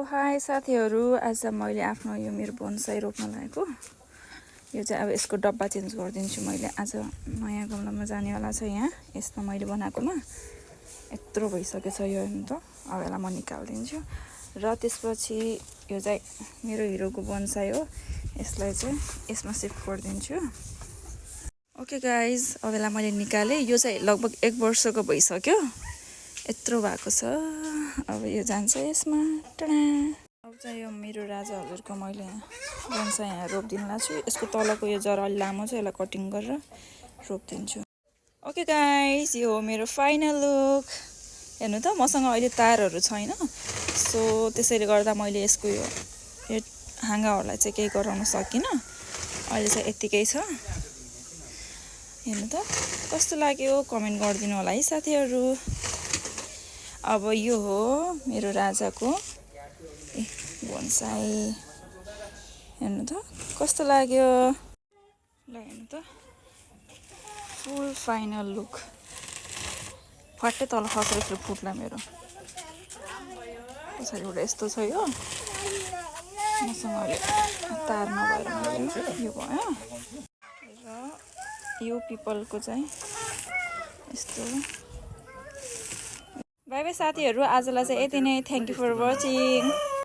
High साथीहरू, आज मैले आफ्नो यो मेरो बोनसाई रोप्न लागेको। यो चाहिँ अब यसको डब्बा चेन्ज गरिदिन्छु मैले। आज नयाँ गमलामा जानेवाला छ यहाँ यसमा मैले बनाएकोमा। यत्रो भइसकेछ यो हेर्नु त। अब यसलाई म निकालिदिन्छु र त्यसपछि यो चाहिँ मेरो हिरोको बोनसाई हो। यसलाई चाहिँ यसमा सिफ्ट गरिदिन्छु। ओके गाइज, अब यसलाई मैले निकालेँ। यो चाहिँ लगभग 1 वर्षको भइसक्यो। यत्रो भएको छ। अब यो जान्छ यसमा। टडा। अब चाहिँ यो मेरो राजा हजुरको मैले बोनसाई यहाँ रोपिदिनु लाग्छु। यसको तलको यो जरा अलि लामो छ, यसलाई कटिङ गरेर रोपिदिन्छु। ओके गाइस, यो हो मेरो फाइनल लुक। हेर्नु त, मसँग अहिले तारहरू छैन, सो त्यसैले गर्दा मैले यसको यो हाँगाहरूलाई चाहिँ केही गराउन सकिनँ। अहिले चाहिँ यत्तिकै छ। हेर्नु त कस्तो लाग्यो कमेन्ट गरिदिनु होला है साथीहरू। अब यो हो मेरो राजाको बोनसाई। हेर्नु त कस्तो लाग्यो। ल हेर्नु त, फुल फाइनल लुक। फट्टै तल खसेर फुट्ला मेरो। पछाडिबाट यस्तो छ यो। मसँग अहिले तार नभएर यो भयो। र यो पिपलको चाहिँ यस्तो। बाई बाई साथीहरू, आजलाई चाहिँ यति नै। Thank you for watching.